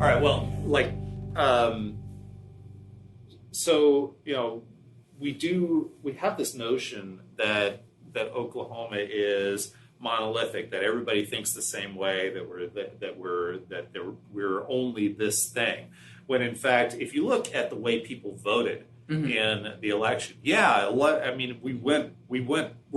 All right. Well, um, so we have this notion that Oklahoma is monolithic, that everybody thinks the same way, that we're only this thing. When in fact, if you look at the way people voted in the election, I mean, we're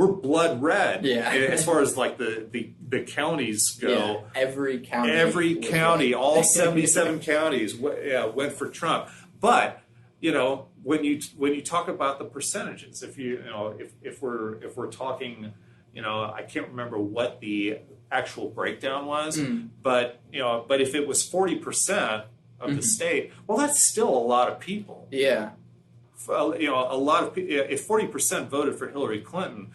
blood red. Yeah. As far as like the counties go. Yeah, every County, all 77 counties went for Trump. But when you talk about the percentages, if we're talking, I can't remember what the actual breakdown was, but if it was 40% of the state, well, that's still a lot of people. Yeah. A lot of people. If 40% voted for Hillary Clinton,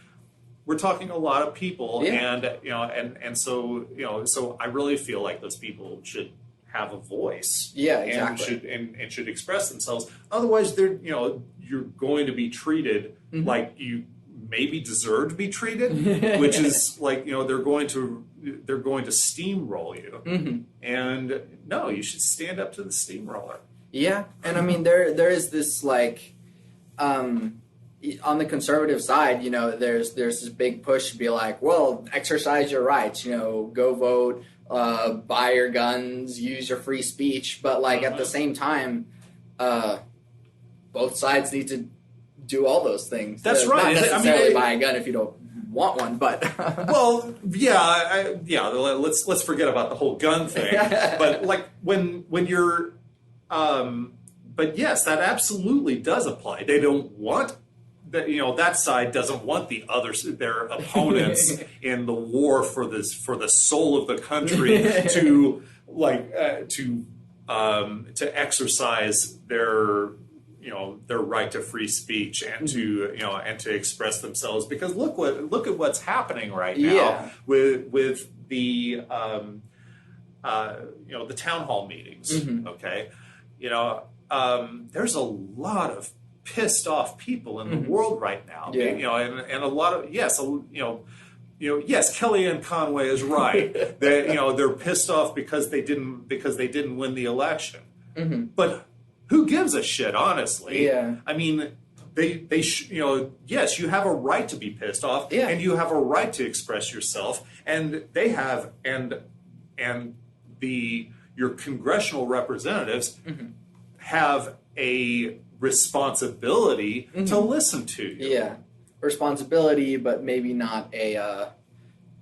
we're talking a lot of people, and so I really feel like those people should have a voice, exactly, and should express themselves. Otherwise, you're going to be treated like you maybe deserve to be treated, which is like they're going to steamroll you, and no, you should stand up to the steamroller. Yeah, and I mean there is this on the conservative side, there's this big push to be like, well, exercise your rights, go vote, buy your guns, use your free speech, but at the same time, both sides need to do all those things. That's right. Not necessarily buy a gun if you don't want one, but well, let's forget about the whole gun thing. But when you're but yes, that absolutely does apply. They don't want that. That side doesn't want their opponents in the war for the soul of the country to exercise their right to free speech and to express themselves. Because look at what's happening right now with the the town hall meetings. Okay. There's a lot of pissed off people in the world right now. And a lot of yes, Kellyanne Conway is right. They're pissed off because they didn't win the election. But who gives a shit, honestly? Yeah. I mean, yes, you have a right to be pissed off, and you have a right to express yourself, and they have, and your congressional representatives have a responsibility to listen to you. Yeah, responsibility, but maybe not a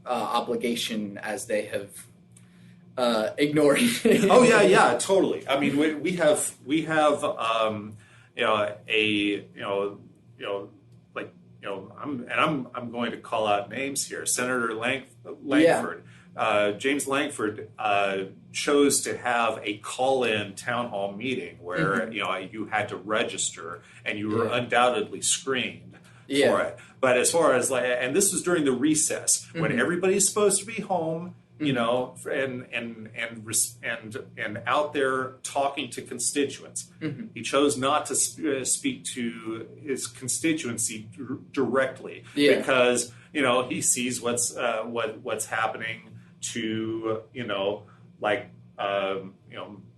obligation, as they have ignored. Oh yeah, totally. I mean, we have I'm going to call out names here. Senator Langford. James Langford chose to have a call-in town hall meeting where you had to register and you were undoubtedly screened for it. But as far as and this was during the recess when everybody's supposed to be home, and out there talking to constituents. He chose not to speak to his constituency directly because he sees what's happening to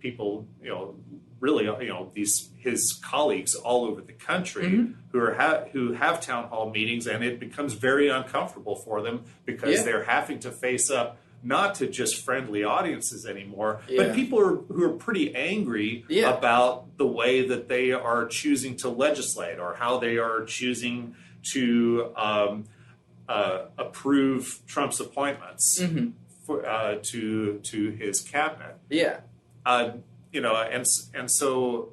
people really his colleagues all over the country who have town hall meetings, and it becomes very uncomfortable for them because they're having to face up not to just friendly audiences anymore, but people who are pretty angry about the way that they are choosing to legislate or how they are choosing to approve Trump's appointments to his cabinet. And so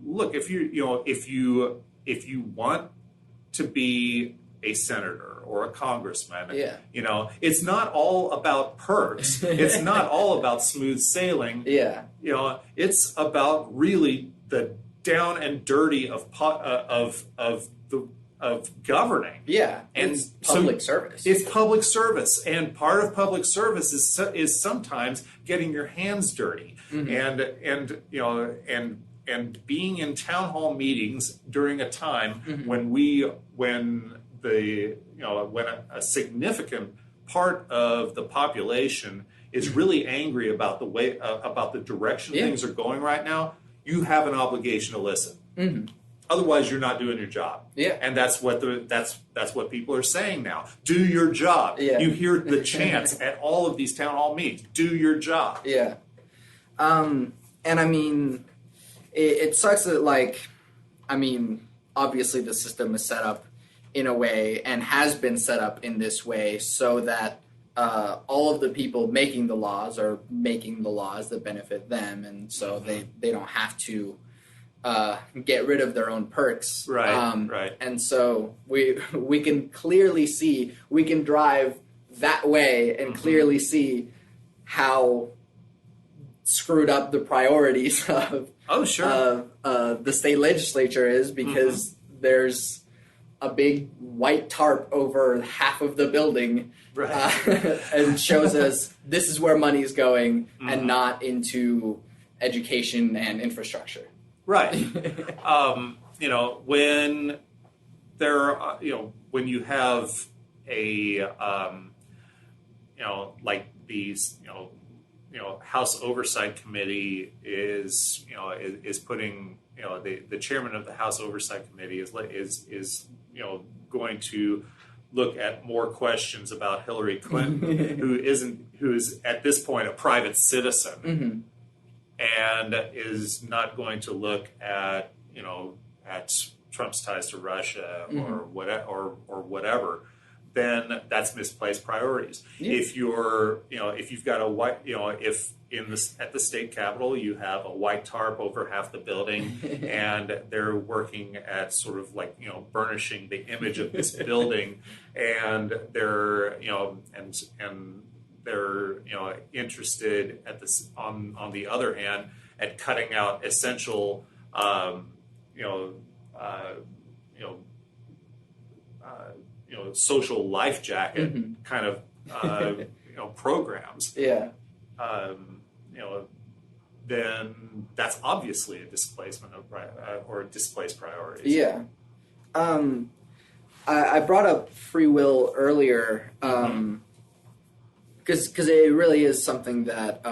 look, if you want to be a senator or a congressman, it's not all about perks. It's not all about smooth sailing. It's about really the down and dirty of governing. And it's public service. It's public service, and part of public service is sometimes getting your hands dirty, and being in town hall meetings during a time when a significant part of the population is really angry about the way about the direction things are going right now, you have an obligation to listen. Otherwise, you're not doing your job. And that's what that's what people are saying now. Do your job. You hear the chants at all of these town hall meetings. Do your job. And I mean, it sucks that, like, I mean, obviously the system is set up in a way and has been set up in this way so that all of the people making the laws are making the laws that benefit them, and so they don't have to get rid of their own perks. Right. And so we can clearly see, we can drive that way and clearly see how screwed up the priorities of the state legislature is, because there's a big white tarp over half of the building and shows us this is where money is going and not into education and infrastructure. Right. You know, when there are, you know, when you have a, you know, like these, you know, House Oversight Committee is, you know, is putting, you know, the chairman of the House Oversight Committee is you know, going to look at more questions about Hillary Clinton, who is at this point a private citizen, and is not going to look at, you know, at Trump's ties to Russia or whatever. Then that's misplaced priorities. If you're, you know, if you've got a white, you know, if at the state capitol you have a white tarp over half the building, and they're working at sort of like, you know, burnishing the image of this building, and they're, you know, and they're, you know, interested at this on the other hand at cutting out essential, social life jacket kind of you know, programs. You know, then that's obviously a displacement of or displaced priorities. I brought up free will earlier because it really is something that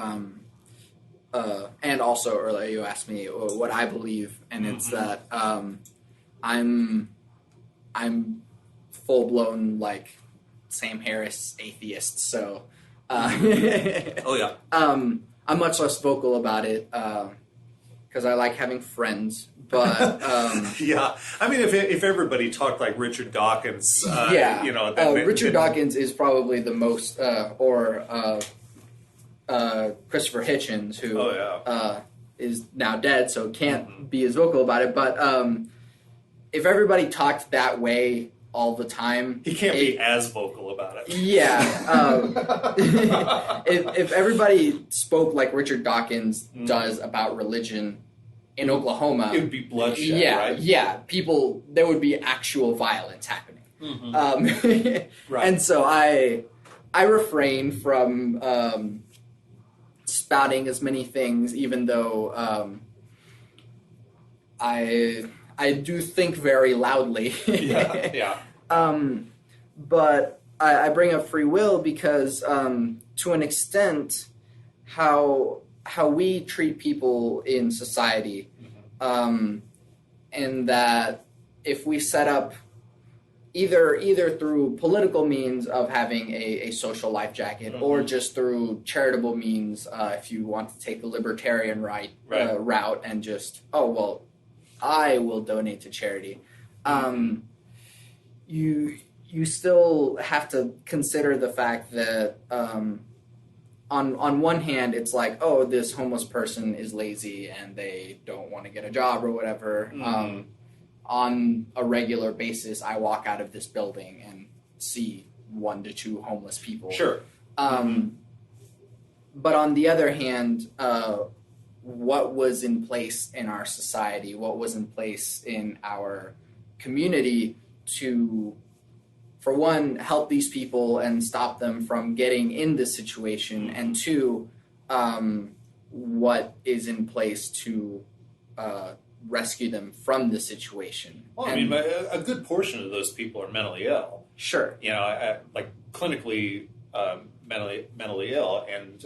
and also earlier you asked me what I believe, and it's that I'm full blown like Sam Harris atheist, so I'm much less vocal about it because I like having friends. But yeah, I mean, if everybody talked like Richard Dawkins, you know, Richard Dawkins is probably the most, or Christopher Hitchens, who is now dead, so can't be as vocal about it. But if everybody talked that way all the time, he can't be as vocal about it. If everybody spoke like Richard Dawkins does about religion in Oklahoma, it would be bloodshed. Right? People, there would be actual violence happening. And so I refrain from spouting as many things, even though I do think very loudly. But I bring up free will because, to an extent, how we treat people in society, and that if we set up either through political means of having a social life jacket, or just through charitable means, if you want to take the libertarian route and just, I will donate to charity. You still have to consider the fact that on one hand, it's like, oh, this homeless person is lazy and they don't want to get a job or whatever. On a regular basis, I walk out of this building and see 1 to 2 homeless people. But on the other hand, what was in place in our society, what was in place in our community to, for one, help these people and stop them from getting in this situation, and two, what is in place to rescue them from the situation. Well, I mean, a good portion of those people are mentally ill. Sure. You know, like clinically mentally ill, and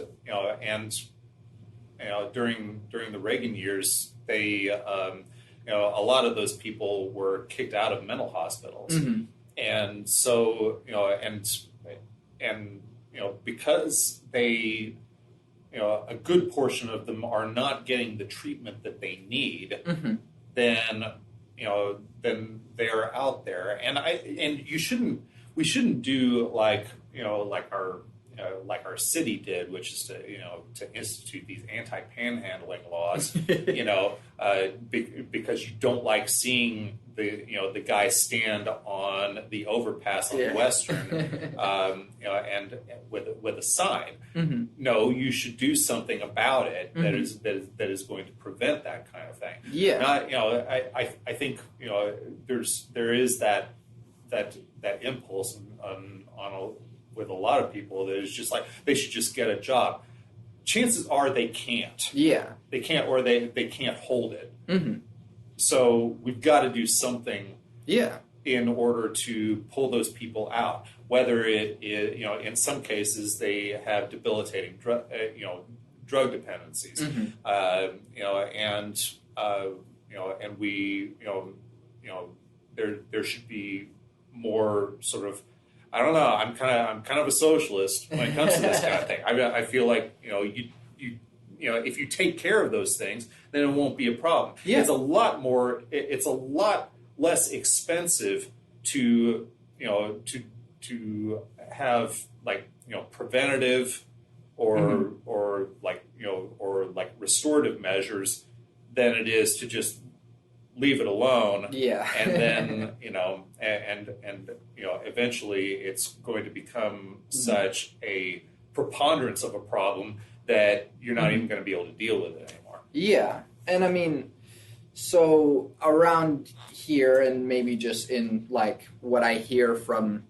during the Reagan years, they a lot of those people were kicked out of mental hospitals, and so because they a good portion of them are not getting the treatment that they need, then then they're out there, and we shouldn't do like our city did, which is to institute these anti-panhandling laws, because you don't like seeing the guy stand on the overpass on Western, and with a sign. No, you should do something about it that is going to prevent that kind of thing. I think there is that impulse with a lot of people that is just like they should just get a job. Chances are they can't. They can't, or they can't hold it. So we've got to do something. In order to pull those people out, whether it is in some cases they have debilitating drug dependencies, and we there should be more sort of. I don't know. I'm kind of a socialist when it comes to this kind of thing. I feel like you if you take care of those things, then it won't be a problem. It's a lot more. It's a lot less expensive to have preventative or restorative measures than it is to just leave it alone. And then and eventually it's going to become such a preponderance of a problem that you're not even going to be able to deal with it anymore. And I mean, so around here, and maybe just in what I hear from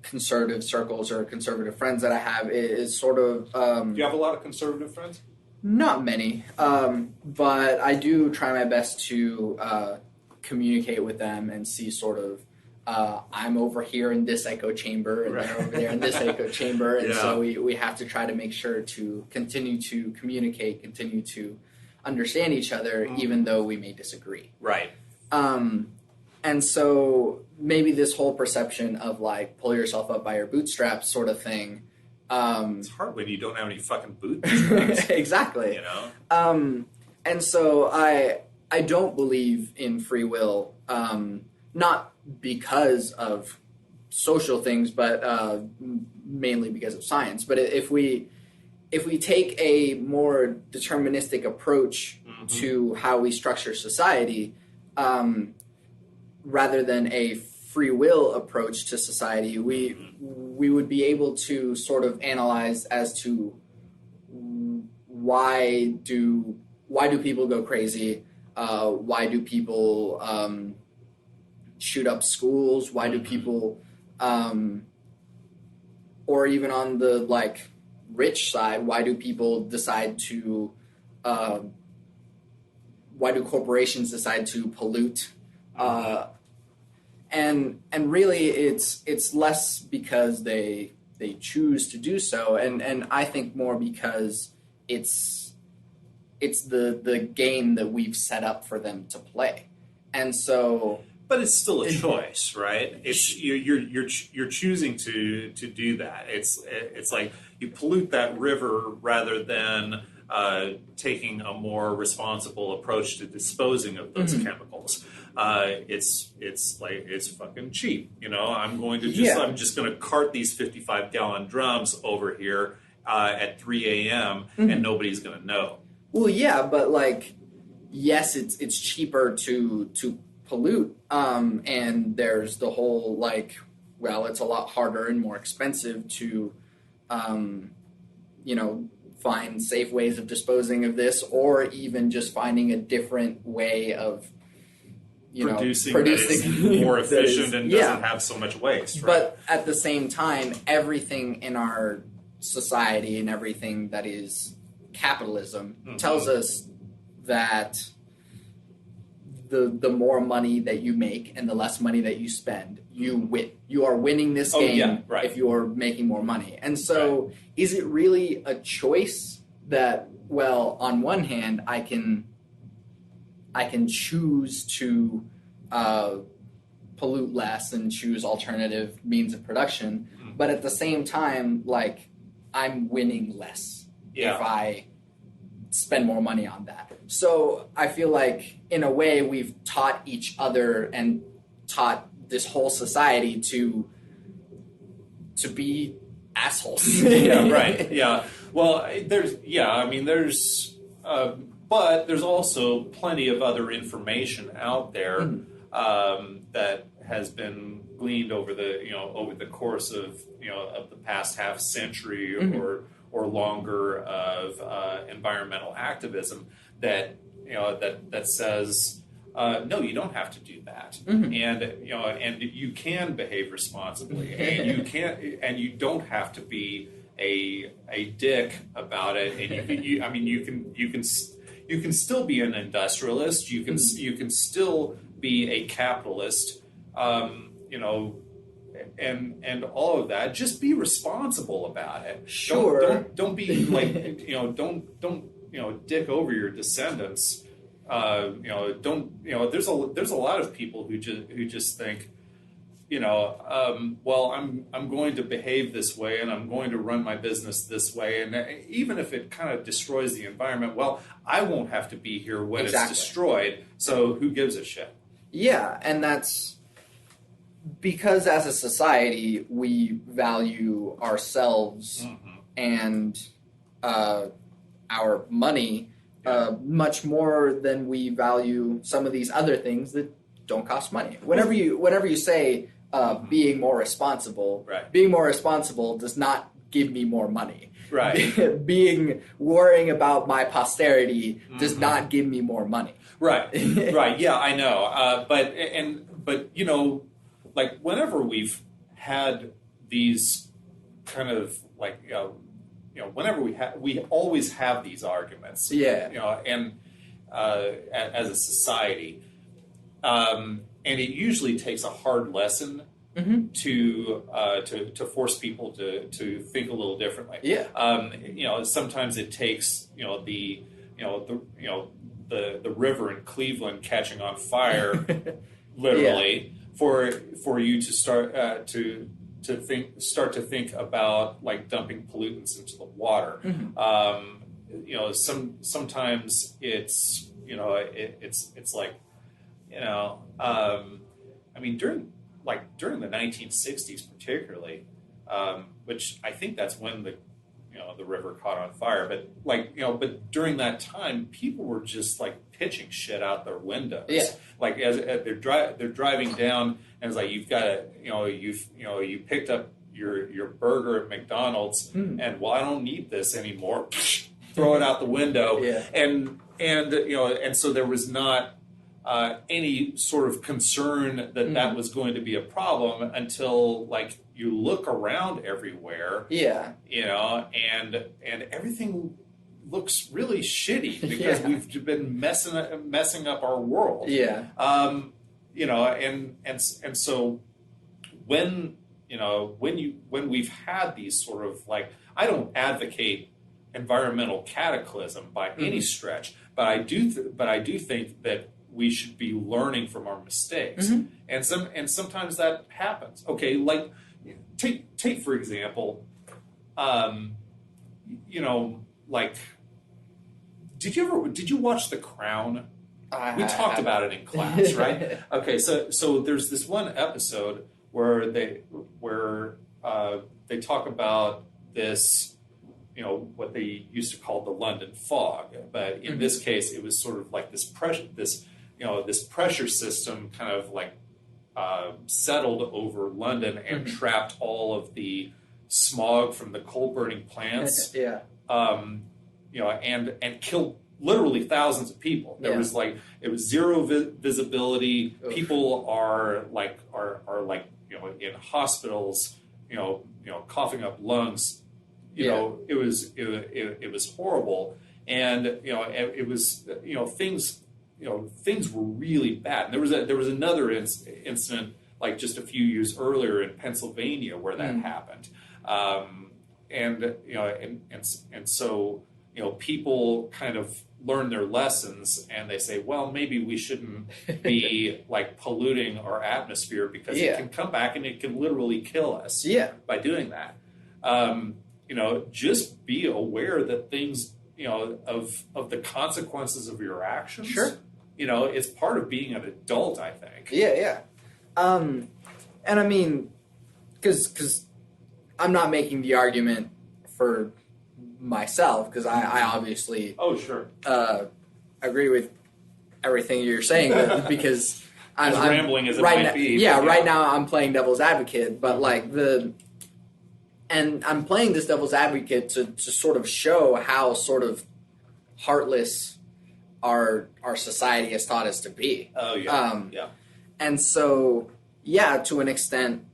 conservative circles or conservative friends that I have is sort of. Do you have a lot of conservative friends? Not many, but I do try my best to communicate with them and see sort of I'm over here in this echo chamber and they're over there in this echo chamber, and so we have to try to make sure to continue to communicate, continue to understand each other, even though we may disagree. Right. And so maybe this whole perception of pull yourself up by your bootstraps sort of thing. It's hard when you don't have any fucking bootstraps. Exactly. And so I don't believe in free will, not because of social things, but mainly because of science. But if we take a more deterministic approach to how we structure society, rather than a free will approach to society, we would be able to sort of analyze as to why do people go crazy? Why do people shoot up schools? Why do people, or even on the rich side, why do people decide to? Why do corporations decide to pollute? And really, it's less because they choose to do so, and I think more because it's the game that we've set up for them to play, and so. But it's still a choice, right? It's you're choosing to do that. It's like you pollute that river rather than taking a more responsible approach to disposing of those chemicals. It's fucking cheap, I'm going to I'm just going to cart these 55-gallon drums over here at 3 a.m. and nobody's going to know. Well, yeah, but yes, it's cheaper to pollute, and there's the whole it's a lot harder and more expensive to find safe ways of disposing of this, or even just finding a different way of producing that is more efficient and doesn't have so much waste. Right? But at the same time, everything in our society and everything that is capitalism tells us that the more money that you make and the less money that you spend, you win. You are winning this game if you're making more money. And so is it really a choice that, well, on one hand, I can choose to pollute less and choose alternative means of production, but at the same time, like, I'm winning less if I spend more money on that. So I feel like, in a way, we've taught each other and taught this whole society to be assholes. Yeah, right. Yeah. Well, but there's also plenty of other information out there that has been gleaned over the course of of the past half century or longer of environmental activism that says no, you don't have to do that, and and you can behave responsibly, and you don't have to be a dick about it, and you can still be an industrialist, you can still be a capitalist, and all of that. Just be responsible about it. Sure. Don't be like don't dick over your descendants. There's a lot of people who just think, well, I'm going to behave this way and I'm going to run my business this way, and even if it kind of destroys the environment, well, I won't have to be here when it's destroyed. So who gives a shit? Yeah, and that's because as a society we value ourselves and our money much more than we value some of these other things that don't cost money. Whenever you say being more responsible, being more responsible does not give me more money. Right. Worrying about my posterity does not give me more money. Right. Right. Yeah, I know. But like whenever we've had these kind of like whenever we always have these arguments. Yeah. And as a society, and it usually takes a hard lesson to force people to think a little differently. Yeah. Sometimes it takes the river in Cleveland catching on fire, literally, for you to start to think about like dumping pollutants into the water. Sometimes it's it's like during the 1960s particularly, which I think that's when the river caught on fire, but during that time people were just like pitching shit out their windows. Like as they're driving down, and it's like you've got you picked up your burger at McDonald's, and well, I don't need this anymore. Throw it out the window. And so there was not any sort of concern that was going to be a problem until like you look around everywhere. And everything looks really shitty because we've been messing up our world. And so when we've had these sort of like, I don't advocate environmental cataclysm by any stretch, but I do think that we should be learning from our mistakes, and sometimes that happens. Okay, like take for example, like did you watch The Crown? We talked about it in class, right? Okay, so there's this one episode where they talk about this, what they used to call the London fog, but in this case, it was sort of like this pressure system kind of like settled over London and trapped all of the smog from the coal burning plants. And killed literally thousands of people. There was like, it was zero visibility. Oof. People are like in hospitals, coughing up lungs. It was horrible, and it was things were really bad. And there was another incident like just a few years earlier in Pennsylvania where that happened. And so people kind of learn their lessons, and they say, well, maybe we shouldn't be like polluting our atmosphere because it can come back and it can literally kill us by doing that. Just be aware that things, of the consequences of your actions. Sure. It's part of being an adult, I think. Yeah. And I mean, because I'm not making the argument for myself, because I obviously agree with everything you're saying, because I'm rambling as it right might now, be. Right now I'm playing devil's advocate, but like and I'm playing this devil's advocate to sort of show how sort of heartless our society has taught us to be. Oh yeah. And so to an extent,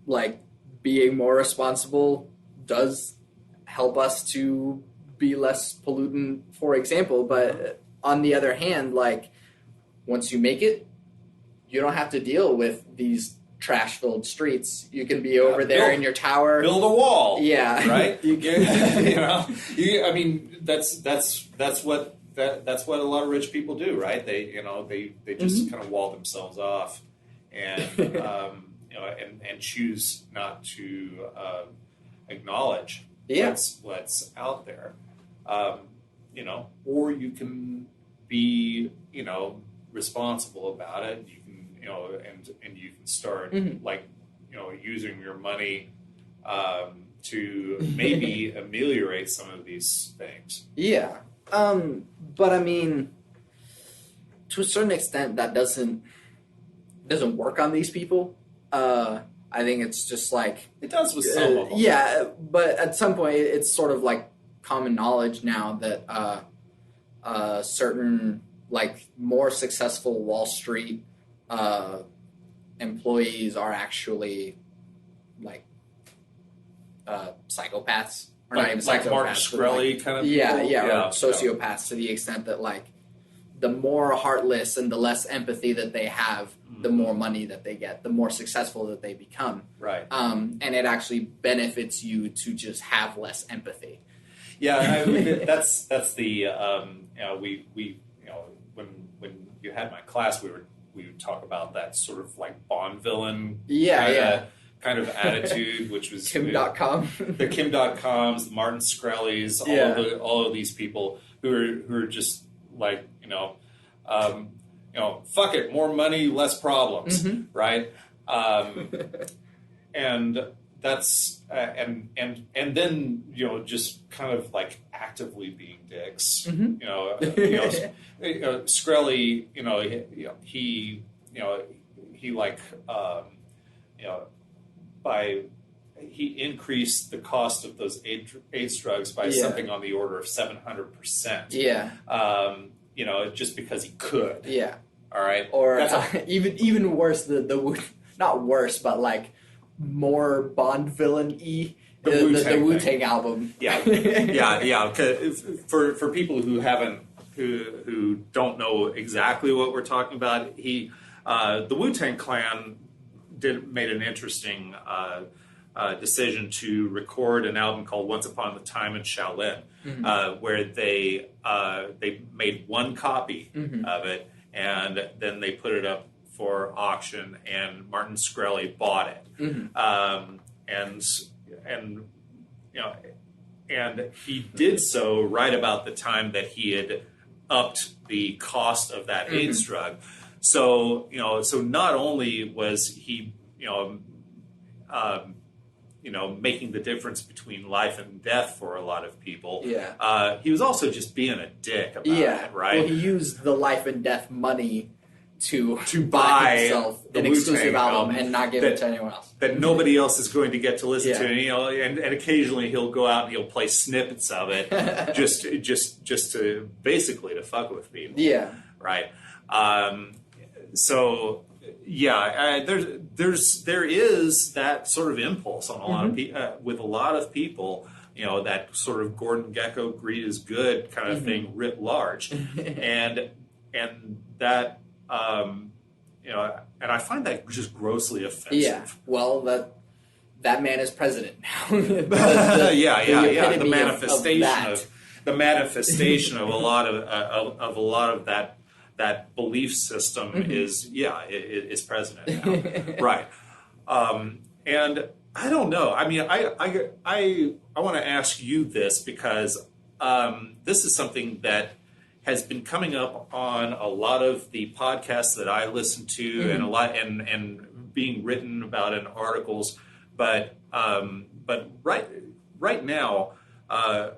like being more responsible does help us to be less pollutant, for example. But on the other hand, like once you make it, you don't have to deal with these trash-filled streets. You can be over there in your tower, build a wall. Yeah, right. I mean, that's what a lot of rich people do, right? They just kind of wall themselves off, and and choose not to acknowledge what's out there. Or you can be responsible about it. You can and you can start using your money to maybe ameliorate some of these things. Yeah. But I mean, to a certain extent, that doesn't work on these people. I think it's just like it does with some of them. Yeah, but at some point, it's sort of like common knowledge now that certain like more successful Wall Street employees are actually like psychopaths. Or not even psychopaths, like Martin Shkreli kind of people? Or sociopaths, to the extent that like the more heartless and the less empathy that they have, the more money that they get, the more successful that they become. Right. And it actually benefits you to just have less empathy. Yeah, that's the we when you had my class, we would talk about that sort of like Bond villain kind of attitude, which was Kim.com. The Kim.coms, the Martin Shkreli's, all of these people who are just like fuck it, more money, less problems, right? And that's and then just kind of like actively being dicks. Shkreli, he increased the cost of those AIDS drugs by something on the order of 700%. Just because he could. Yeah. All right. Or even worse, the not worse, but like more Bond villain-y. The Wu-Tang album. Yeah. For people who don't know exactly what we're talking about, the Wu-Tang Clan made an interesting decision to record an album called Once Upon a Time in Shaolin, where they made one copy of it, and then they put it up for auction, and Martin Shkreli bought it. And he did so right about the time that he had upped the cost of that AIDS drug. So not only was he making the difference between life and death for a lot of people. He was also just being a dick about it, right? Well, he used the life and death money to buy himself an exclusive album and not give it to anyone else. That nobody else is going to get to listen to. And occasionally he'll go out and he'll play snippets of it just to basically to fuck with people. Yeah. Right. There is that sort of impulse on a lot of with a lot of people, that sort of Gordon Gekko greed is good kind of thing writ large, and that and I find that just grossly offensive. Yeah. Well, that man is president now. The manifestation of a lot of that belief system is president now. Right. And I don't know. I mean, I want to ask you this because this is something that has been coming up on a lot of the podcasts that I listen to, and being written about in articles. But right now, a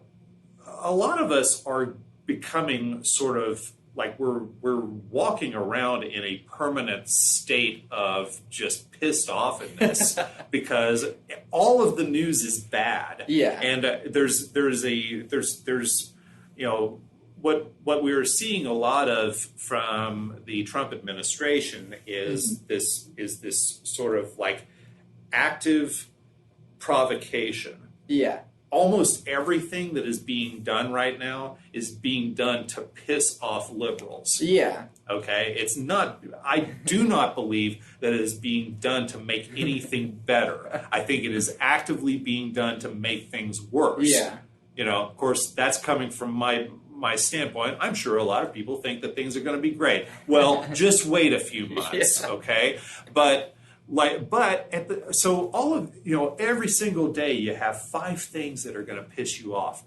lot of us are becoming sort of like we're walking around in a permanent state of just pissed offness because all of the news is bad. Yeah. And there's what we're seeing a lot of from the Trump administration is this sort of like active provocation. Yeah. Almost everything that is being done right now is being done to piss off liberals. Yeah. Okay? It's not, I do not believe that it is being done to make anything better. I think it is actively being done to make things worse. Yeah. Of course, that's coming from my standpoint. I'm sure a lot of people think that things are going to be great. Well, just wait a few months, okay? So all of, every single day you have 5 things that are going to piss you off,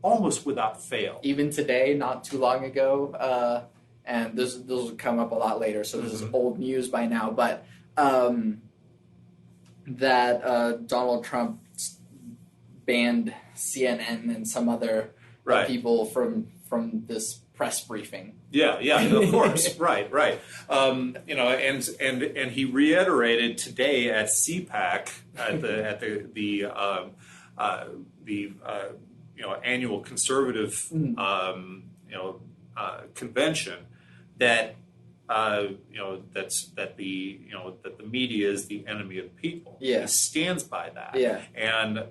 almost without fail. Even today, not too long ago, and those will come up a lot later, so this is old news by now, but that Donald Trump banned CNN and some other people from this press briefing. Yeah, of course, right. And he reiterated today at CPAC at the annual conservative convention that that the media is the enemy of the people. Yeah. He stands by that. Yeah. And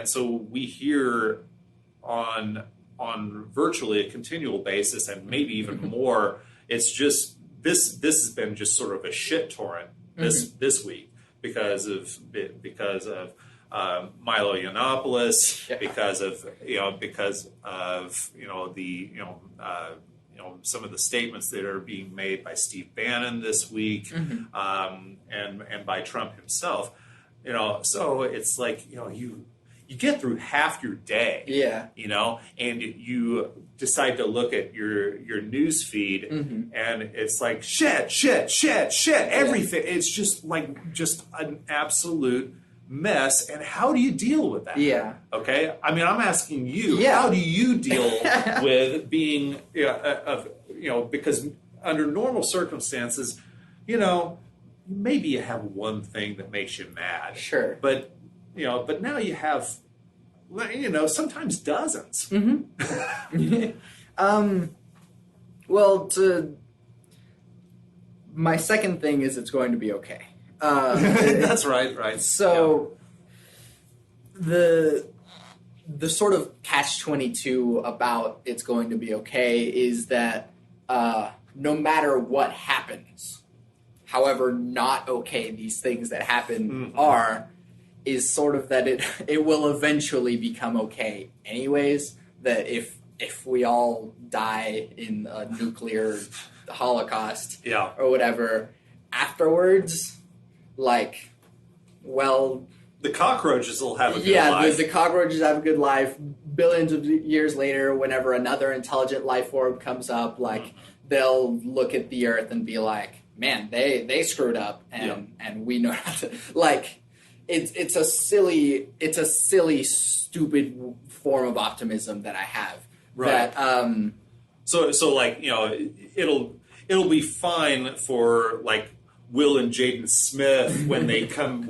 so we hear on virtually a continual basis, and maybe even more. It's just this has been just sort of a shit torrent this week because of Milo Yiannopoulos, because of some of the statements that are being made by Steve Bannon this week, and by Trump himself. So it's like you get through half your day, and you decide to look at your news feed, and it's like shit, everything. It's just an absolute mess. And how do you deal with that? Yeah. Okay. I mean, I'm asking you, how do you deal with being, because under normal circumstances, maybe you have one thing that makes you mad. Sure. But now you have, sometimes dozens. Well, my second thing is it's going to be okay. That's right. So the sort of catch-22 about it's going to be okay is that no matter what happens, however not okay these things that happen are, is sort of that it will eventually become okay anyways, that if we all die in a nuclear holocaust or whatever, afterwards, the cockroaches will have a good life. The cockroaches have a good life. Billions of years later, whenever another intelligent life form comes up, they'll look at the Earth and be like, man, they screwed up, and we know how to, it's a silly, stupid form of optimism that I have. Right. That, So it'll be fine for Will and Jaden Smith when they come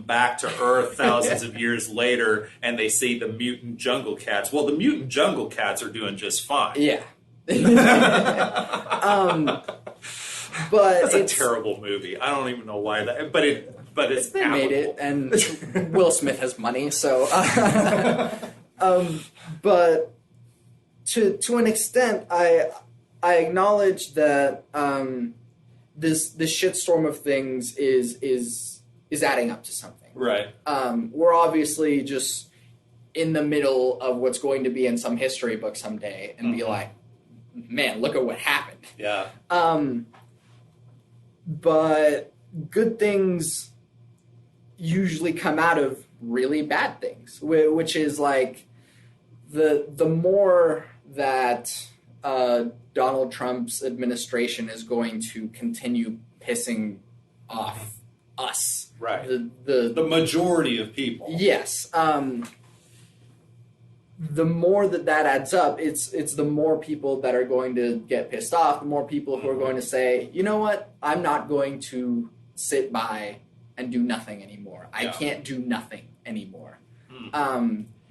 back to Earth thousands of years later and they see the mutant jungle cats. Well, the mutant jungle cats are doing just fine. Yeah. But it's a terrible movie. I don't even know why that. But it's they made it, and Will Smith has money, so. But to an extent, I acknowledge that this shitstorm of things is adding up to something. Right. We're obviously just in the middle of what's going to be in some history book someday, and be like, man, look at what happened. Yeah. But good things usually come out of really bad things, which is like the more that Donald Trump's administration is going to continue pissing off us. Right. The majority of people. Yes. The more that adds up, it's the more people that are going to get pissed off, the more people who are going to say, you know what, I'm not going to sit by and do nothing anymore. I can't do nothing anymore.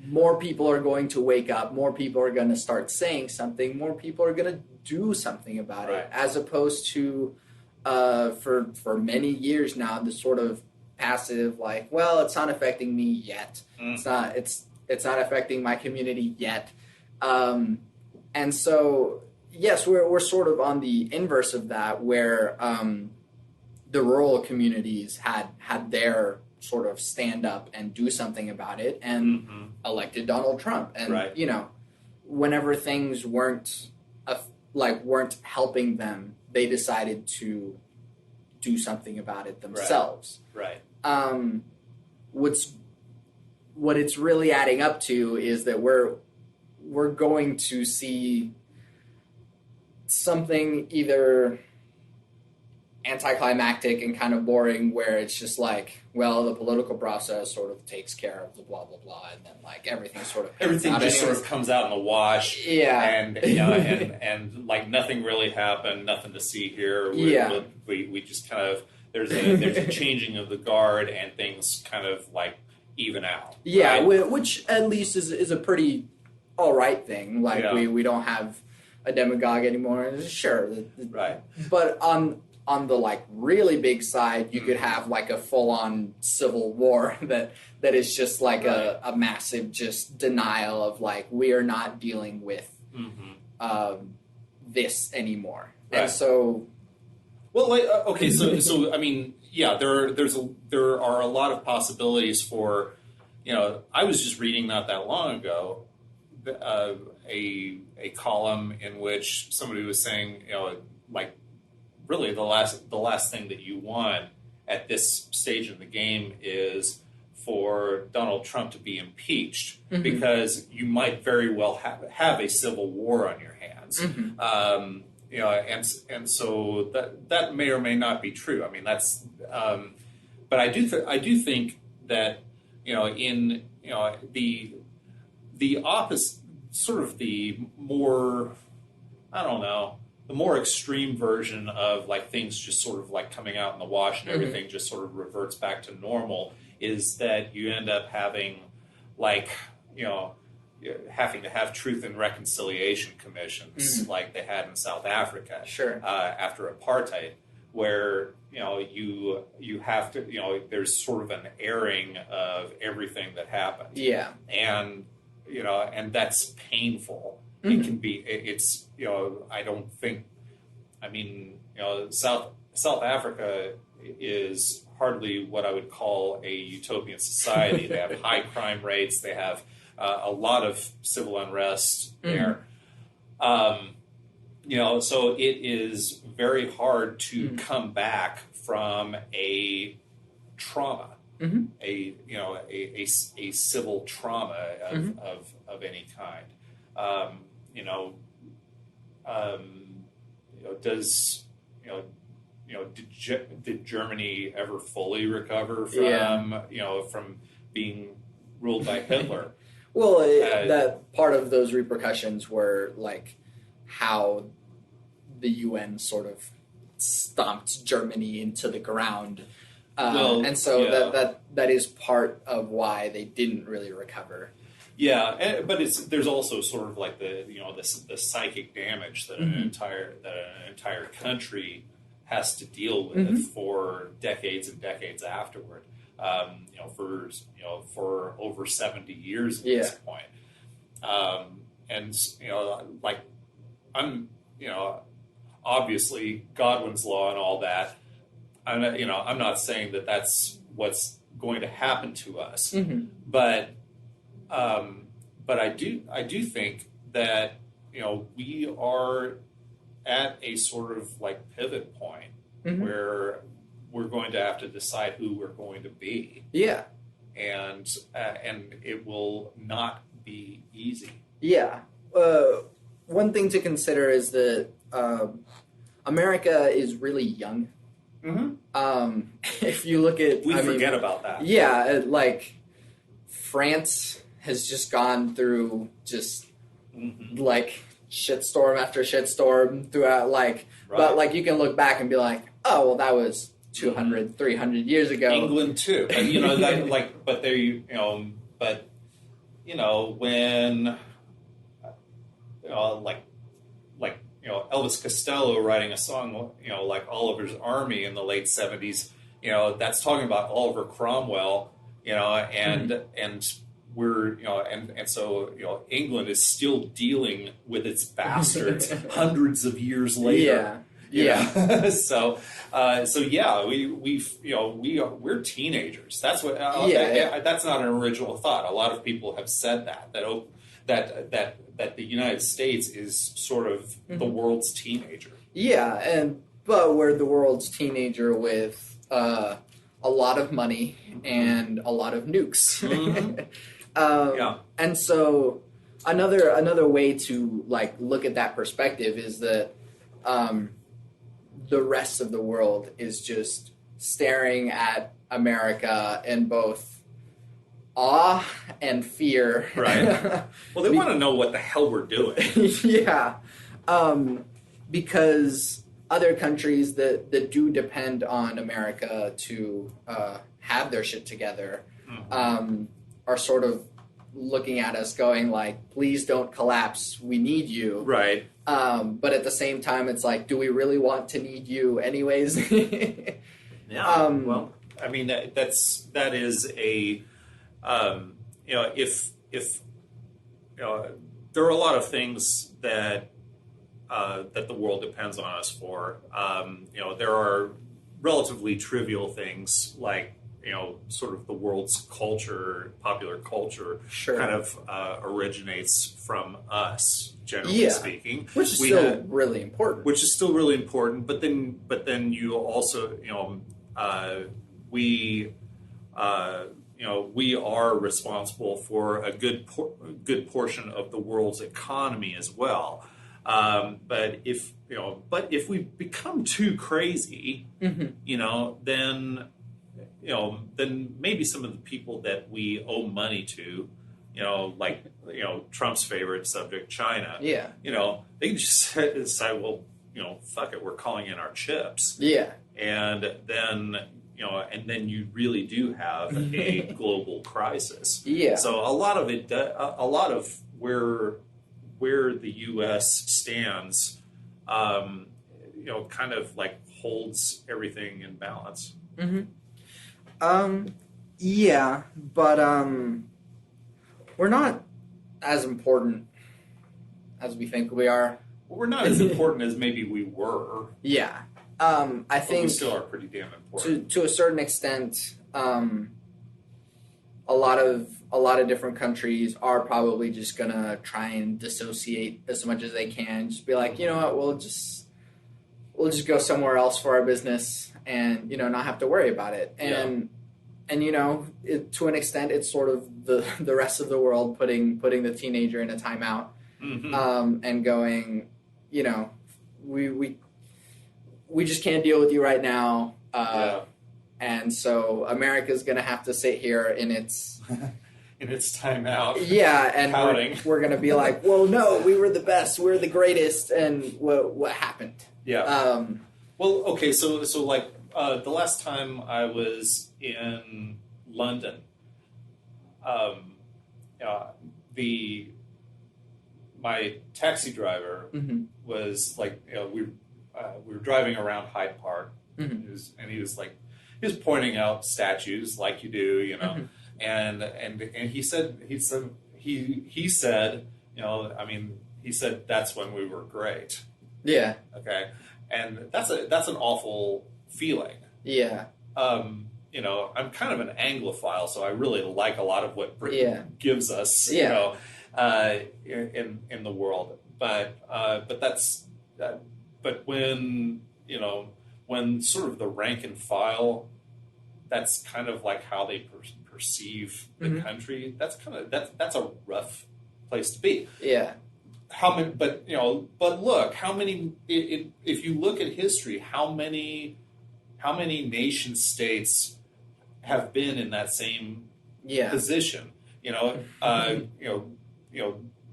More people are going to wake up, more people are going to start saying something, more people are going to do something about it, as opposed to for many years now, the sort of passive, like, well, it's not affecting me yet. It's not affecting my community yet. And so, yes, we're sort of on the inverse of that, where the rural communities had their sort of stand up and do something about it, and elected Donald Trump. And, you know, whenever things weren't helping them, they decided to do something about it themselves. Right. What it's really adding up to is that we're going to see something either anticlimactic and kind of boring, where it's just like, well, the political process sort of takes care of the blah blah blah, and then like everything sort of comes out in the wash. Yeah, and and like nothing really happened, nothing to see here. We just kind of there's a changing of the guard, and things kind of like even out. Yeah, right? Which at least is a pretty all right thing. Like we don't have a demagogue anymore. Sure, right. But on the like really big side, you could have like a full on civil war that is just like a massive just denial of like, we are not dealing with this anymore. Right. And so, well, like okay, so I mean, yeah, there are a lot of possibilities for, you know, I was just reading not that long ago a column in which somebody was saying, you know, like, really the last thing that you want at this stage in the game is for Donald Trump to be impeached, because you might very well have a civil war on your hands. You know, and so that may or may not be true. I mean, that's but I do think that, you know, in, you know, the opposite, sort of the more, I don't know, the more extreme version of like things just sort of like coming out in the wash and everything just sort of reverts back to normal, is that you end up having, like, you know, having to have truth and reconciliation commissions like they had in South Africa after apartheid, where, you know, you have to, you know, there's sort of an airing of everything that happened. Yeah. And, you know, and that's painful. It can be, it's, you know, I don't think, I mean, you know, South Africa is hardly what I would call a utopian society. They have high crime rates. They have a lot of civil unrest there. You know, so it is very hard to come back from a trauma, a civil trauma of any kind. Did Germany ever fully recover from being ruled by Hitler? Well, that part of those repercussions were like how the UN sort of stomped Germany into the ground, and so that is part of why they didn't really recover. Yeah, but there's also sort of like the psychic damage that an entire country has to deal with for decades and decades afterward. For over 70 years at this point. And like I'm obviously Godwin's law and all that. I'm not saying that that's what's going to happen to us, but I do think that we are at a sort of like pivot point where we're going to have to decide who we're going to be. Yeah. And it will not be easy. Yeah. One thing to consider is that America is really young. If you look at... We forget about that. Yeah, like France has just gone through just like shitstorm after shitstorm throughout, like, but like you can look back and be like, oh, well, that was 200, 300 years ago. England too, and that, like, but they, when, Elvis Costello writing a song, like Oliver's Army in the late 70s, that's talking about Oliver Cromwell, and we're, so England is still dealing with its bastards hundreds of years later. Yeah. So yeah, we're teenagers. That's what. That's not an original thought. A lot of people have said that the United States is sort of the world's teenager. Yeah, but we're the world's teenager with a lot of money and a lot of nukes. And so another way to like look at that perspective is that the rest of the world is just staring at America in both awe and fear. Right. Well, they want to know what the hell we're doing. Yeah. Because other countries that do depend on America to have their shit together are sort of looking at us going like, please don't collapse. We need you. Right. But at the same time, it's like, do we really want to need you anyways? Yeah. Well, I mean, that is a, if there are a lot of things that the world depends on us for. There are relatively trivial things like, sort of the world's culture, popular culture, kind of originates from us, generally speaking. Which is still really important. Which is still really important, but then you also, we are responsible for a good portion of the world's economy as well. But if we become too crazy, then maybe some of the people that we owe money to, like Trump's favorite subject, China. Yeah. They can just decide, well, fuck it, we're calling in our chips. Yeah. And then you really do have a global crisis. Yeah. So a lot of it, a lot of where the U.S. stands, kind of like holds everything in balance. Yeah, but we're not as important as we think we are. Well, we're not as important as maybe we were. Yeah. I think we still are pretty damn important. To a certain extent, a lot of different countries are probably just gonna try and dissociate as much as they can. Just be like, you know what, we'll just go somewhere else for our business and not have to worry about it. And to an extent, it's sort of the rest of the world putting the teenager in a timeout and going, we just can't deal with you right now. And so America's going to have to sit here in its timeout. Yeah, and we're going to be like, well, no, we were the best, we're the greatest, and what happened? Yeah. Well, okay, so like the last time I was in London, my taxi driver was like, we were driving around Hyde Park, and he was pointing out statues like you do, and he said, he said, that's when we were great. Yeah. Okay. and that's an awful feeling. Yeah. You know, I'm kind of an Anglophile, so I really like a lot of what Britain gives us. Yeah. You know, in the world, but that's but when you know when sort of the rank and file, that's kind of like how they perceive the country. That's a rough place to be. Yeah. How many? But you know, but look, how many? If you look at history, how many nation states have been in that same position? You know,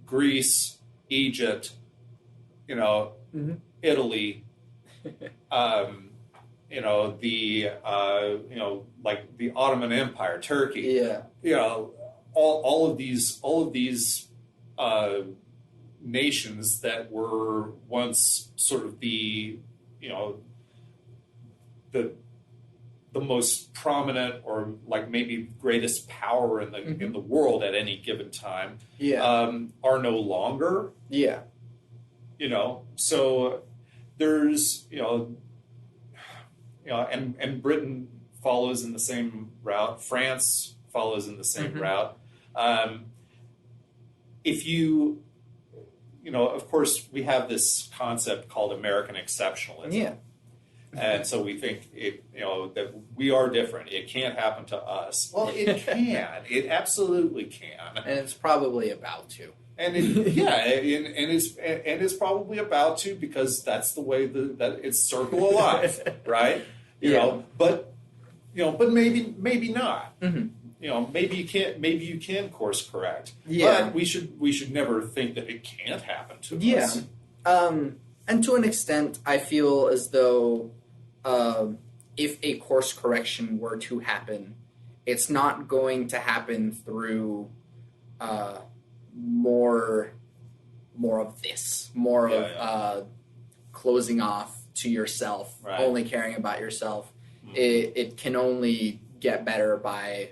Greece, Egypt, you know, Italy. You know, you know, like the Ottoman Empire, Turkey. Yeah. You know, all of these nations that were once sort of the, you know, the most prominent or like maybe greatest power in the world at any given time are no longer. Yeah. You know, so there's, you know, and Britain follows in the same route. France follows in the same route. If you know, of course, we have this concept called American exceptionalism. Yeah. And so we think you know, that we are different. It can't happen to us. Well, it can. It absolutely can. And it's probably about to. And it's probably about to, because that's the way that it's circle of life, right? You know, but maybe not. You know, maybe you can course correct. Yeah. But we should never think that it can't happen to us. And to an extent, I feel as though if a course correction were to happen, it's not going to happen through more of this, closing off to yourself, only caring about yourself. It can only get better by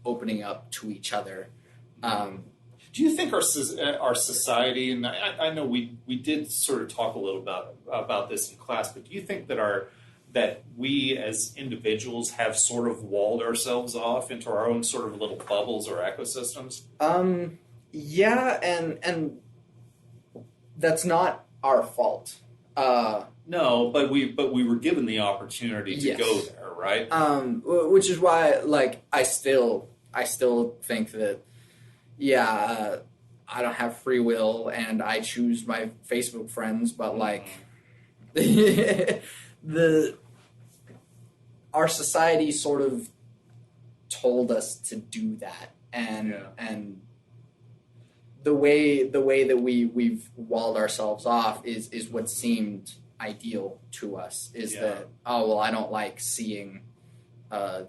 opening up to each other. Do you think our society, and I know we did sort of talk a little about this in class, but do you think that we as individuals have sort of walled ourselves off into our own sort of little bubbles or ecosystems? Yeah, and that's not our fault. No, but we were given the opportunity to go there, right? Which is why, like, I still think that, I don't have free will and I choose my Facebook friends, but like, our society sort of told us to do that, and the way that we've walled ourselves off is what seemed ideal to us, is that, oh, well, I don't like seeing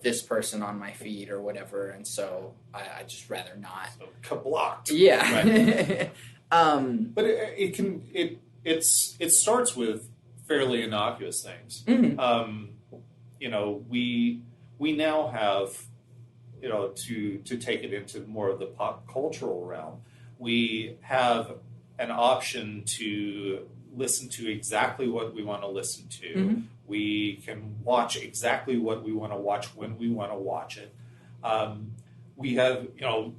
this person on my feed or whatever, and so I just rather not. So blocked. Yeah. Right. But it starts with fairly innocuous things. You know, we now have, you know, to take it into more of the pop cultural realm, we have an option to listen to exactly what we want to listen to. We can watch exactly what we want to watch when we want to watch it. We have, you know,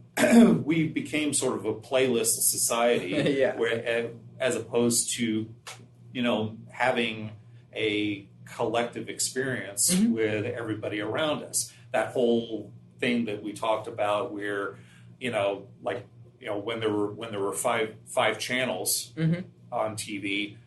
we became sort of a playlist society, where, as opposed to, you know, having a collective experience with everybody around us. That whole thing that we talked about, where, you know, like, you know, when there were five channels on TV,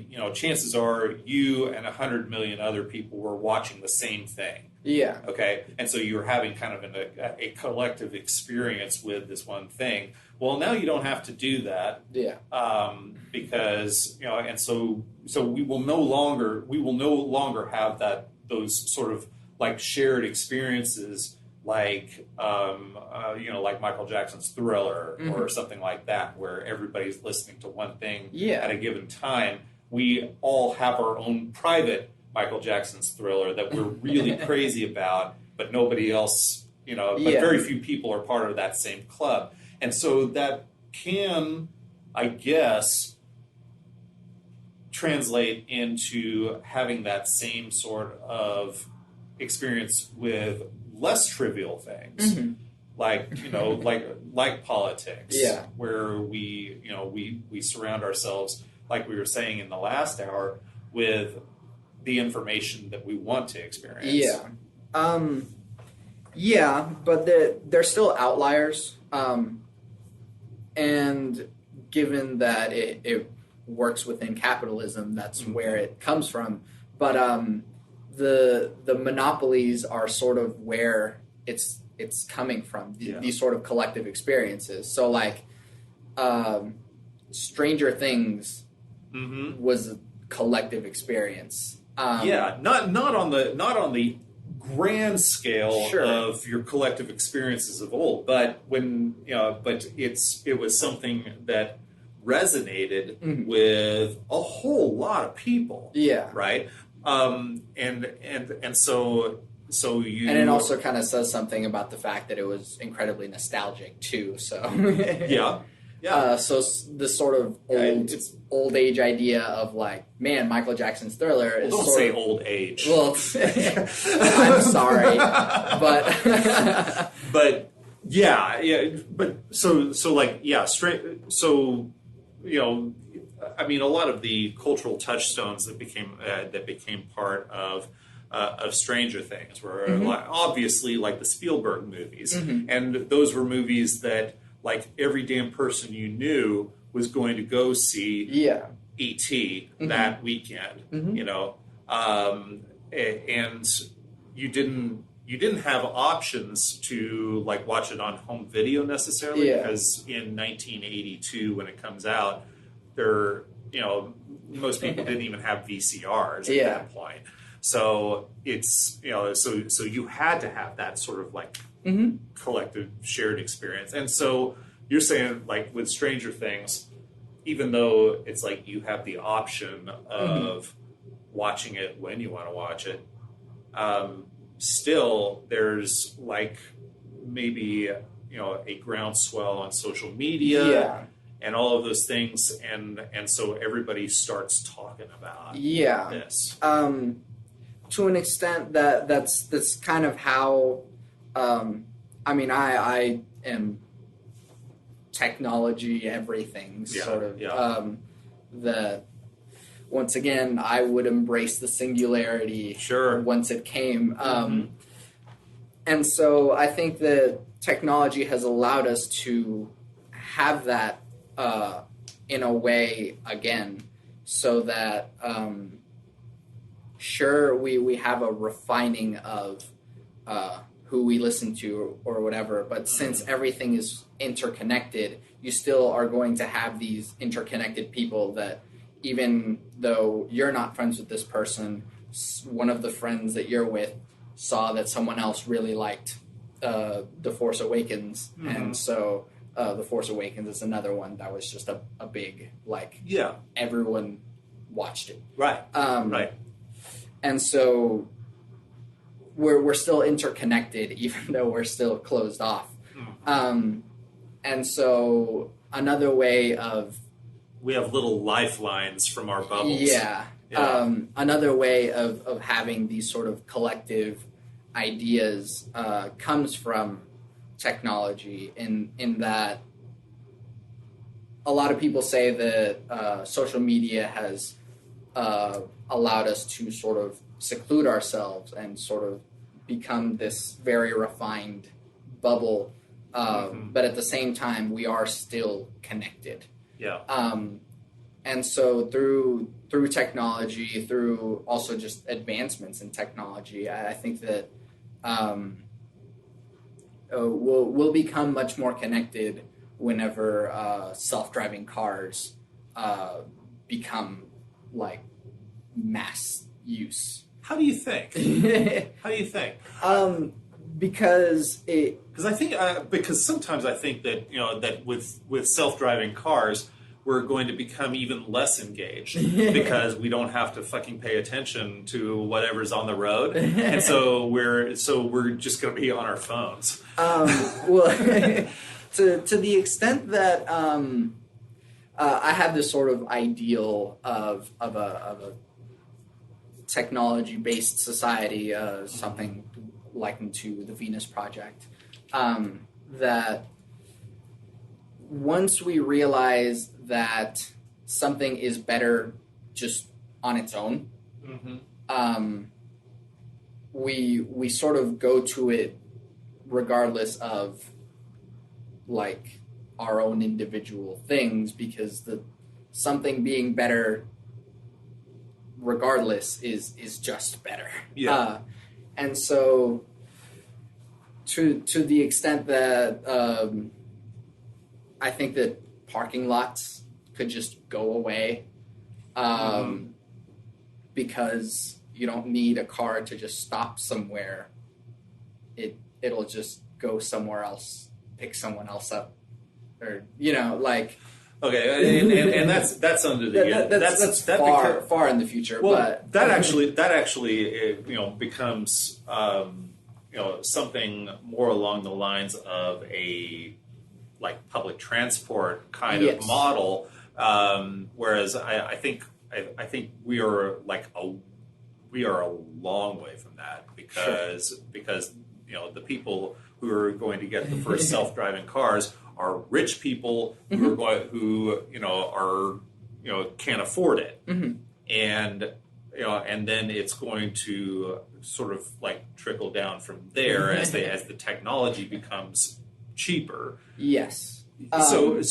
you know, chances are you and 100 million other people were watching the same thing. Yeah. Okay. And so you were having kind of a collective experience with this one thing. Well, now you don't have to do that. Yeah. Because, you know, and so we will no longer have those sort of like shared experiences, like you know, like Michael Jackson's Thriller or something like that, where everybody's listening to one thing at a given time. We all have our own private Michael Jackson's Thriller that we're really crazy about, but nobody else, you know, but very few people are part of that same club. And so that can, I guess, translate into having that same sort of experience with less trivial things, like like politics, where we surround ourselves, like we were saying in the last hour, with the information that we want to experience. But they're still outliers, and given that it works within capitalism, that's where it comes from. But the monopolies are sort of where it's coming from. These sort of collective experiences. So like, Stranger Things was a collective experience. Not on the grand scale of your collective experiences of old, but it was something that resonated with a whole lot of people. Right. And so you, and it also kind of says something about the fact that it was incredibly nostalgic too. So so this sort of old age idea of like, man, Michael Jackson's Thriller is don't say old age. Well, I'm sorry, but but so I mean, a lot of the cultural touchstones that became part of Stranger Things were obviously like the Spielberg movies, and those were movies that like every damn person you knew was going to go see E.T. that weekend, and you didn't have options to like watch it on home video necessarily, because in 1982 when it comes out, most people didn't even have VCRs at that point. So it's so you had to have that sort of like collective shared experience. And so you're saying like with Stranger Things, even though it's like you have the option of watching it when you want to watch it, still there's like maybe a groundswell on social media and all of those things, and so everybody starts talking about this. To an extent, that's kind of how. I mean, I am technology everything sort of. That once again, I would embrace the singularity once it came. And so I think that technology has allowed us to have that in a way again, so that sure we have a refining of who we listen to or whatever, but since everything is interconnected, you still are going to have these interconnected people that even though you're not friends with this person, one of the friends that you're with saw that someone else really liked The Force Awakens, and so The Force Awakens is another one that was just a big, like, everyone watched it. Right. And so we're still interconnected, even though we're still closed off. And so another way of... We have little lifelines from our bubbles. Another way of having these sort of collective ideas comes from technology, in that a lot of people say that social media has allowed us to sort of seclude ourselves and sort of become this very refined bubble, but at the same time we are still connected. And so through technology, through also just advancements in technology, I think that we'll become much more connected whenever self-driving cars become like mass use. How do you think? Because I think because sometimes I think that that with self-driving cars, we're going to become even less engaged because we don't have to fucking pay attention to whatever's on the road, and so we're just going to be on our phones. Well, to the extent that I have this sort of ideal of a technology based society, something likened to the Venus Project, that once we realize that something is better just on its own, we sort of go to it regardless of like our own individual things, because the something being better regardless is just better. And so to the extent that I think that parking lots could just go away, because you don't need a car to just stop somewhere. It'll just go somewhere else, pick someone else up, or like. Okay, and that's under the that's far in the future. Well, but that actually becomes something more along the lines of a like public transport kind of model, whereas I think we are a long way from that, because the people who are going to get the first self-driving cars are rich people who are can't afford it, and then it's going to sort of like trickle down from there as the technology becomes cheaper. Yes. So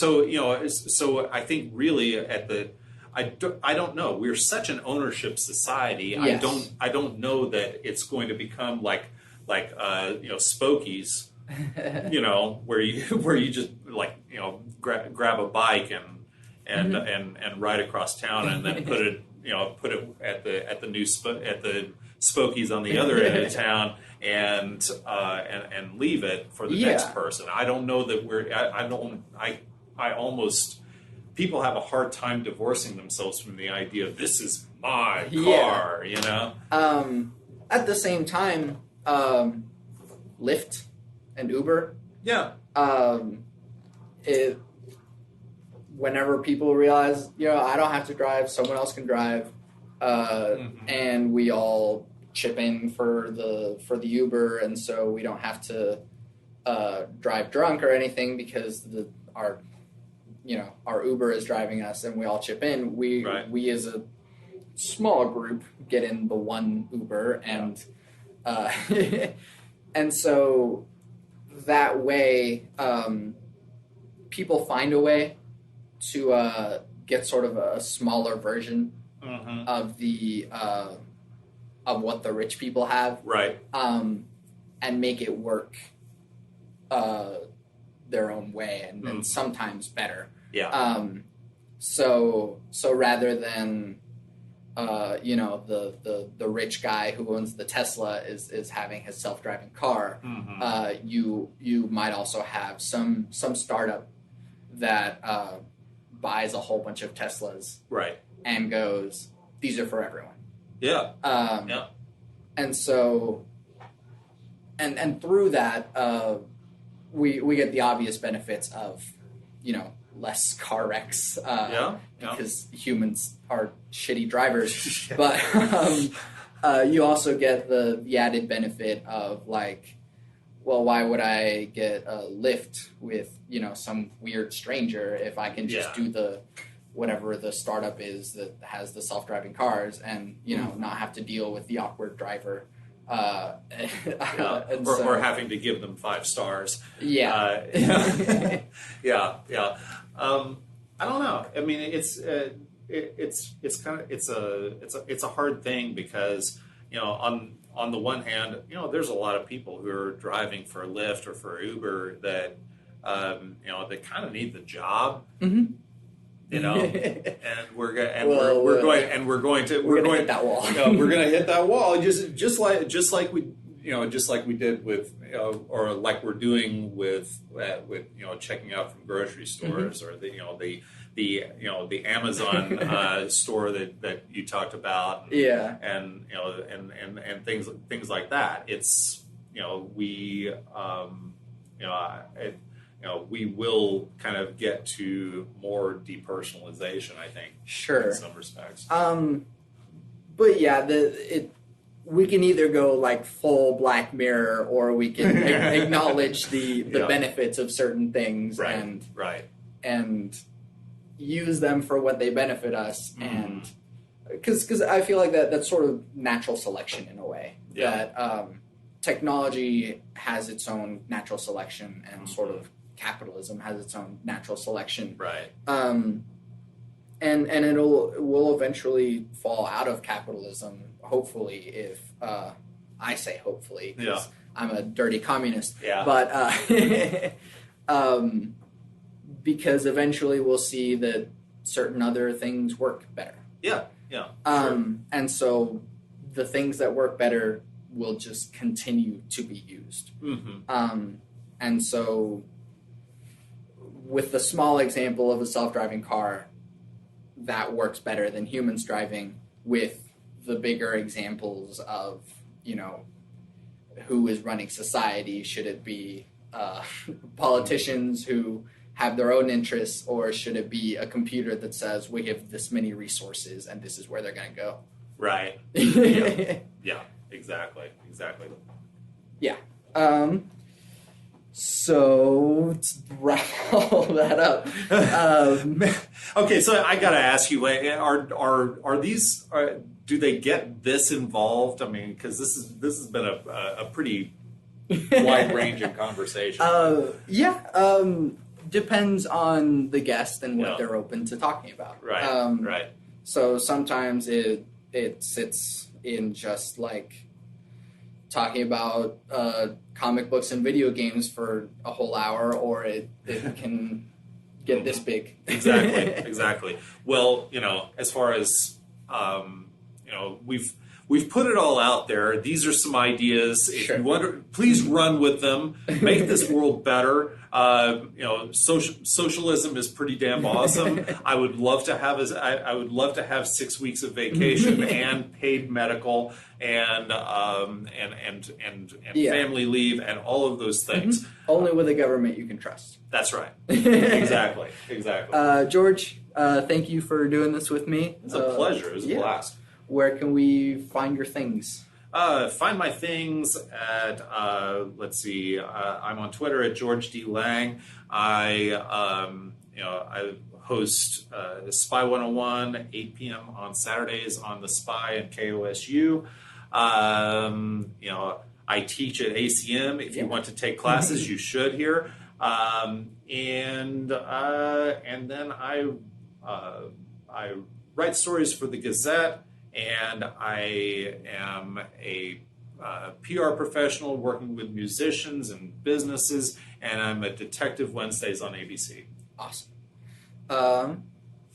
I think really I don't know. We're such an ownership society. Yes. I don't know that it's going to become like Spokies, where you just like grab a bike and ride across town and then put it at the new at the Spokies on the other end of town and leave it for the next person. I don't know that I almost, people have a hard time divorcing themselves from the idea of this is my car, At the same time, Lyft and Uber. Yeah. Whenever people realize, I don't have to drive, someone else can drive, and we all chip in for the Uber, and so we don't have to drive drunk or anything, because our Uber is driving us, and we all chip in. We as a small group get in the one Uber, and and so that way, people find a way to get sort of a smaller version of the of what the rich people have, right? And make it work their own way, and sometimes better. Yeah. So rather than the rich guy who owns the Tesla is having his self-driving car, you might also have some startup that buys a whole bunch of Teslas, right, and goes, these are for everyone. Yeah. And so and through that we get the obvious benefits of less car wrecks, because humans are shitty drivers. But you also get the added benefit of like, well, why would I get a Lyft with some weird stranger if I can just do the whatever the startup is that has the self-driving cars, and not have to deal with the awkward driver. Or having to give them 5 stars. Yeah. Yeah. I don't know. I mean, it's kind of it's a hard thing, because on the one hand, there's a lot of people who are driving for Lyft or for Uber that they kind of need the job. And we're going to hit that wall. We're going to hit that wall, just like we did with or like we're doing with checking out from grocery stores, or the Amazon store that you talked about, and things like that. It's we will kind of get to more depersonalization, I think, Sure. in some respects. But yeah, we can either go like full Black Mirror, or we can acknowledge the benefits of certain things and use them for what they benefit us, and because I feel like that's sort of natural selection in a way. That technology has its own natural selection, and sort of capitalism has its own natural selection. Right. And will eventually fall out of capitalism, hopefully, if I say hopefully, because I'm a dirty communist. Yeah. But because eventually we'll see that certain other things work better. Yeah. And so the things that work better will just continue to be used. And so with the small example of a self-driving car, that works better than humans driving. With the bigger examples of, who is running society, should it be politicians who have their own interests, or should it be a computer that says we have this many resources and this is where they're going to go? Right. Yeah, exactly. Yeah. So to wrap all that up. Okay, so I got to ask you: are these? Do they get this involved? I mean, because this has been a pretty wide ranging conversation. Depends on the guest and what they're open to talking about. Right. So sometimes it sits in just like talking about comic books and video games for a whole hour, or it can get this big. Exactly. Well, as far as we've put it all out there. These are some ideas. If you wonder, please run with them. Make this world better. Socialism is pretty damn awesome. I would love to have 6 weeks of vacation and paid medical and family leave and all of those things. Only with a government you can trust. That's right. Exactly. George, thank you for doing this with me. It's a pleasure. It was a blast. Where can we find your things? Find my things at, let's see, I'm on Twitter at George D. Lang. I host Spy 101, 8 p.m. on Saturdays on The Spy and KOSU. I teach at ACM. If you want to take classes, you should here. And then I write stories for the Gazette. And I am a PR professional working with musicians and businesses, and I'm a Detective Wednesdays on ABC. Awesome.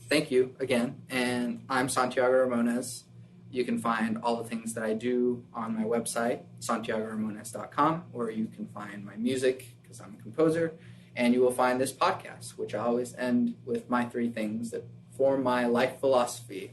Thank you again. And I'm Santiago Ramones. You can find all the things that I do on my website, santiagoramones.com, where you can find my music, because I'm a composer, and you will find this podcast, which I always end with my 3 things that form my life philosophy.